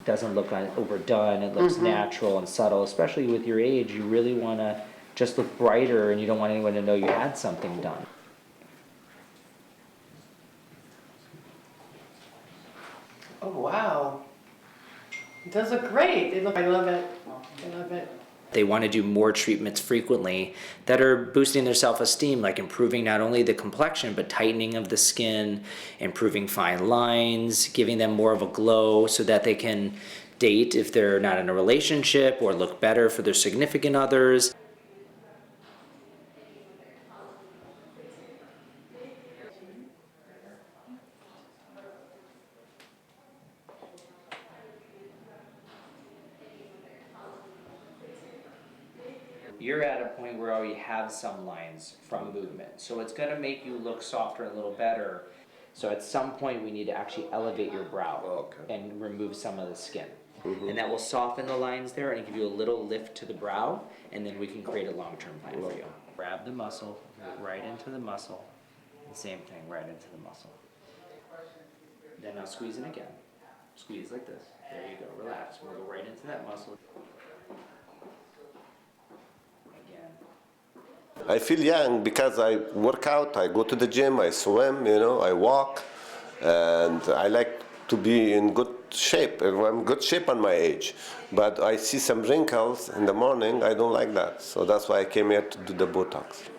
Doesn't look overdone, it looks natural and subtle, especially with your age. You really want to just look brighter and you don't want anyone to know you had something done. Oh, wow. It does look great. I love it. I love it. They want to do more treatments frequently that are boosting their self-esteem, like improving not only the complexion, but tightening of the skin, improving fine lines, giving them more of a glow so that they can date if they're not in a relationship or look better for their significant others. You're at a point where you already have some lines from movement, so it's going to make you look softer and a little better. So at some point we need to actually elevate your brow and remove some of the skin. And that will soften the lines there and give you a little lift to the brow, and then we can create a long-term plan for you. Grab the muscle, right into the muscle, and same thing, right into the muscle. Then now squeeze in again. Squeeze like this. There you go, relax. We'll go right into that muscle. I feel young because I work out, I go to the gym, I swim, I walk, and I like to be in good shape. I'm in good shape on my age, but I see some wrinkles in the morning. I don't like that, so that's why I came here to do the Botox.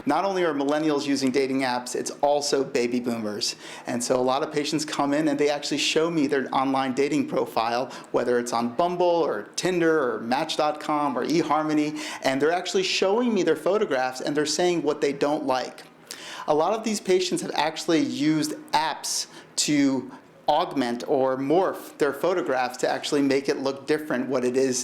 Not only are millennials using dating apps, it's also baby boomers. And so a lot of patients come in and they actually show me their online dating profile, whether it's on Bumble or Tinder or Match.com or eHarmony, and they're actually showing me their photographs and they're saying what they don't like. A lot of these patients have actually used apps to augment or morph their photographs to actually make it look different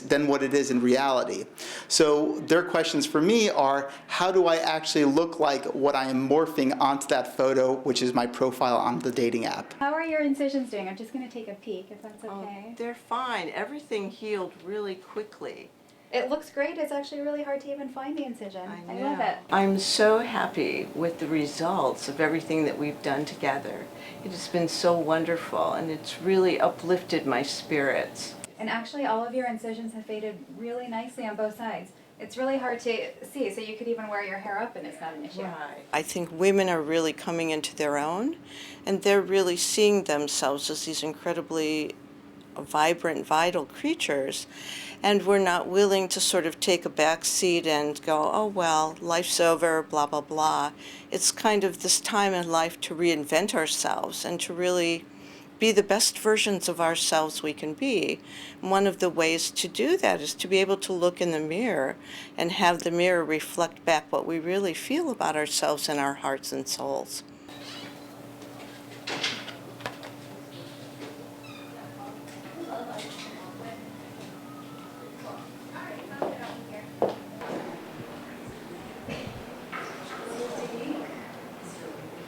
than what it is in reality. So their questions for me are, how do I actually look like what I am morphing onto that photo, which is my profile on the dating app? How are your incisions doing? I'm just going to take a peek if that's okay. Oh, they're fine. Everything healed really quickly. It looks great. It's actually really hard to even find the incision. I love it. I'm so happy with the results of everything that we've done together. It has been so wonderful, and it's really uplifted my spirits. And actually, all of your incisions have faded really nicely on both sides. It's really hard to see, so you could even wear your hair up and it's not an issue. Right. I think women are really coming into their own, and they're really seeing themselves as these incredibly vibrant, vital creatures. And we're not willing to sort of take a back seat and go, oh, well, life's over, blah, blah, blah. It's kind of this time in life to reinvent ourselves and to really be the best versions of ourselves we can be. One of the ways to do that is to be able to look in the mirror and have the mirror reflect back what we really feel about ourselves and our hearts and souls.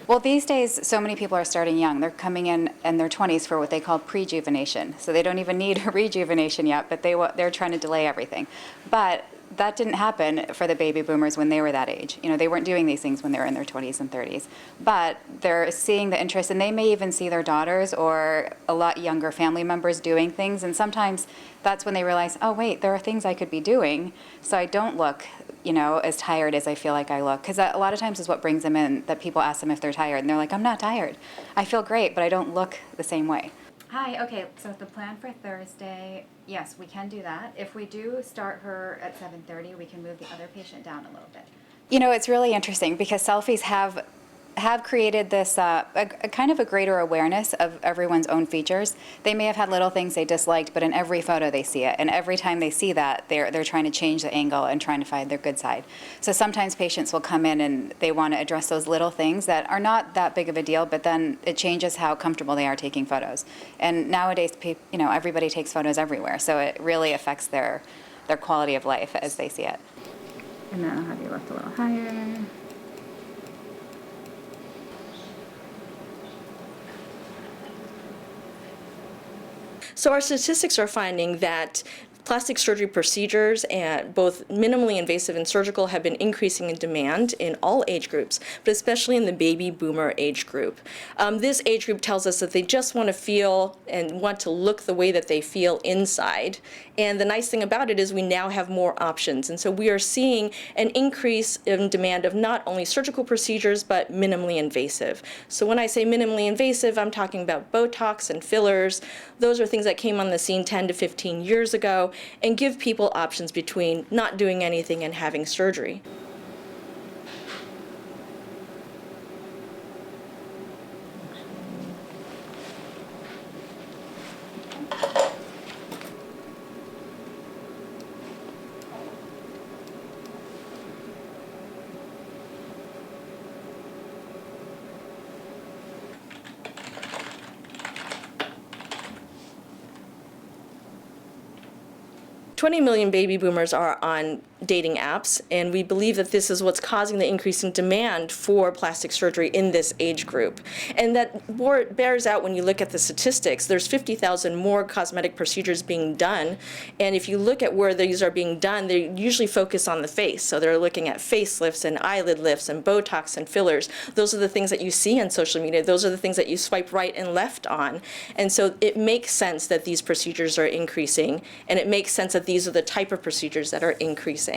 Well, these days, so many people are starting young. They're coming in their 20s for what they call prejuvenation. So they don't even need a rejuvenation yet, but they're trying to delay everything. But that didn't happen for the baby boomers when they were that age. They weren't doing these things when they were in their 20s and 30s. But they're seeing the interest, and they may even see their daughters or a lot younger family members doing things. And sometimes that's when they realize, oh, wait, there are things I could be doing so I don't look as tired as I feel like I look. Because a lot of times is what brings them in, that people ask them if they're tired, and they're like, I'm not tired. I feel great, but I don't look the same way. Hi, okay, so the plan for Thursday, yes, we can do that. If we do start her at 7:30, we can move the other patient down a little bit. It's really interesting because selfies have created this a kind of a greater awareness of everyone's own features. They may have had little things they disliked, but in every photo they see it, and every time they see that, they're trying to change the angle and trying to find their good side. So sometimes patients will come in and they want to address those little things that are not that big of a deal, but then it changes how comfortable they are taking photos. And nowadays, everybody takes photos everywhere, so it really affects their quality of life as they see it. And then I'll have you lift a little higher. So our statistics are finding that Plastic surgery procedures, and both minimally invasive and surgical, have been increasing in demand in all age groups, but especially in the baby boomer age group. This age group tells us that they just want to feel and want to look the way that they feel inside. And the nice thing about it is we now have more options. And so we are seeing an increase in demand of not only surgical procedures, but minimally invasive. So when I say minimally invasive, I'm talking about Botox and fillers. Those are things that came on the scene 10 to 15 years ago and give people options between not doing anything and having surgery. $20 million baby boomers are on dating apps, and we believe that this is what's causing the increasing demand for plastic surgery in this age group. And that bears out when you look at the statistics. There's 50,000 more cosmetic procedures being done, and if you look at where these are being done, they usually focus on the face. So they're looking at facelifts and eyelid lifts and Botox and fillers. Those are the things that you see on social media. Those are the things that you swipe right and left on. And so it makes sense that these procedures are increasing, and it makes sense that these are the type of procedures that are increasing.